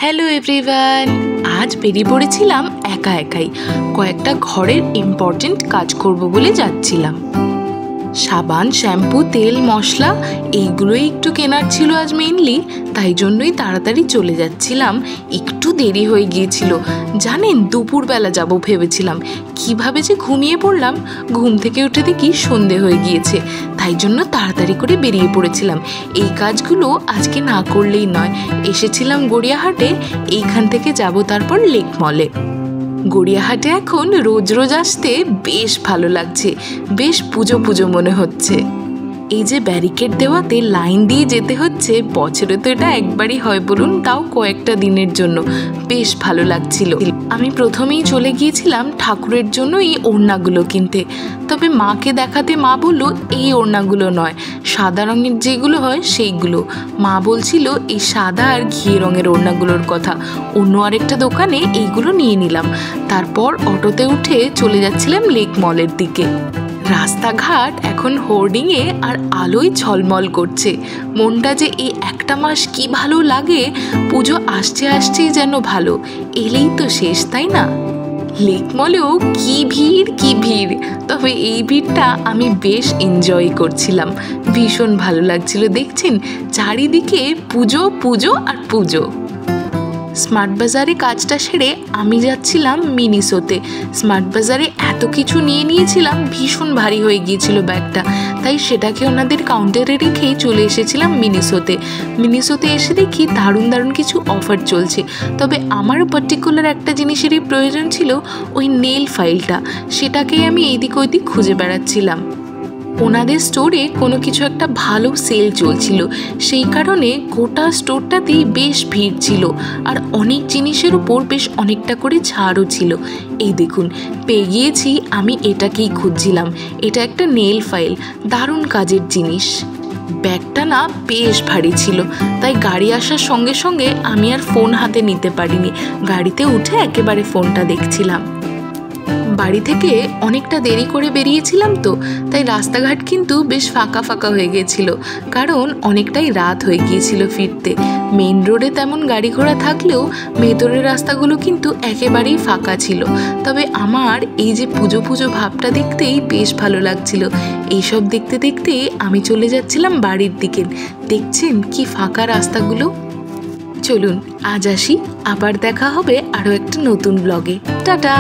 Hello everyone, আজ বেরিয়ে পড়েছিলাম একা একাই কয়েকটা ঘরের ইম্পর্টেন্ট কাজ করব বলে যাচ্ছিলাম। সাবান, শ্যাম্পু, তেল, মশলা এইগুলোই একটু কেনার ছিল আজ মেইনলি, তাই জন্যই তাড়াতাড়ি চলে যাচ্ছিলাম। একটু দেরি হয়ে গিয়েছিল, জানেন দুপুরবেলা যাব ভেবেছিলাম, কিভাবে যে ঘুমিয়ে পড়লাম। ঘুম থেকে উঠে দেখি সন্ধে হয়ে গিয়েছে, তাই জন্য তাড়াতাড়ি করে বেরিয়ে পড়েছিলাম। এই কাজগুলো আজকে না করলেই নয়। এসেছিলাম গড়িয়াহাটে, এইখান থেকে যাব তারপর লেক মলে। গড়িয়াহাটে এখন রোজ রোজ আসতে বেশ ভালো লাগছে, বেশ পুজো পুজো মনে হচ্ছে। এই যে ব্যারিকেড দেওয়াতে লাইন দিয়ে যেতে হচ্ছে, বছরে তো এটা একবারই হয় বলুন, তাও কয়েকটা দিনের জন্য, বেশ ভালো লাগছিল। আমি প্রথমেই চলে গিয়েছিলাম ঠাকুরের জন্য এই ওড়নাগুলো কিনতে, তবে মাকে দেখাতে মা বলল এই ওড়নাগুলো নয়, সাদা রঙের যেগুলো হয় সেইগুলো। মা বলছিল এই সাদা আর ঘিয়ে রঙের ওড়নাগুলোর কথা। অন্য আরেকটা দোকানে এইগুলো নিয়ে নিলাম। তারপর অটোতে উঠে চলে যাচ্ছিলাম লেক মলের দিকে। রাস্তাঘাট এখন হোর্ডিংয়ে আর আলোয় ঝলমল করছে। মনটা যে এই একটা মাস কি ভালো লাগে, পুজো আসছে আসছেই যেন ভালো, এলেই তো শেষ, তাই না? লেক মলেও কি ভিড় কি ভিড়, তবে এই ভিড়টা আমি বেশ এনজয় করছিলাম, ভীষণ ভালো লাগছিল। দেখছেন চারিদিকে পুজো পুজো আর পুজো। স্মার্ট বাজারে কাজটা সেরে আমি যাচ্ছিলাম মিনিসোতে। স্মার্ট বাজারে এত কিছু নিয়ে নিয়েছিলাম, ভীষণ ভারী হয়ে গিয়েছিল ব্যাগটা, তাই সেটাকে ওনাদের কাউন্টারে রেখেই চলে এসেছিলাম মিনিসোতে। মিনিসোতে এসে দেখি দারুণ দারুণ কিছু অফার চলছে, তবে আমার পার্টিকুলার একটা জিনিসেরই প্রয়োজন ছিল, ওই নেল ফাইলটা। সেটাকেই আমি এইদিক ওইদিক খুঁজে বেড়াচ্ছিলাম। ওনাদের স্টোরে কোনো কিছু একটা ভালো সেল চলছিল, সেই কারণে গোটা স্টোরটাতেই বেশ ভিড় ছিল, আর অনেক জিনিসের উপর বেশ অনেকটা করে ছাড়ও ছিল। এই দেখুন পেয়ে গিয়েছি, আমি এটাকেই খুঁজছিলাম। এটা একটা নেল ফাইল, দারুণ কাজের জিনিস। ব্যাগটা না বেশ ভারী ছিল, তাই গাড়ি আসার সঙ্গে সঙ্গে আমি আর ফোন হাতে নিতে পারিনি। গাড়িতে উঠে একেবারে ফোনটা দেখছিলাম। বাড়ি থেকে অনেকটা দেরি করে বেরিয়েছিলাম তো, তাই রাস্তাঘাট কিন্তু বেশ ফাঁকা ফাঁকা হয়ে গিয়েছিল, কারণ অনেকটাই রাত হয়ে গিয়েছিল ফিরতে। মেন রোডে তেমন গাড়ি ঘোড়া থাকলেও ভেতরের রাস্তাগুলো কিন্তু একেবারেই ফাঁকা ছিল। তবে আমার এই যে পুজো পুজো ভাবটা দেখতেই বেশ ভালো লাগছিল। এইসব দেখতে দেখতে আমি চলে যাচ্ছিলাম বাড়ির দিকে। দেখছেন কি ফাঁকা রাস্তাগুলো। চলুন আজ আসি, আবার দেখা হবে আরও একটা নতুন ব্লগে। টাটা।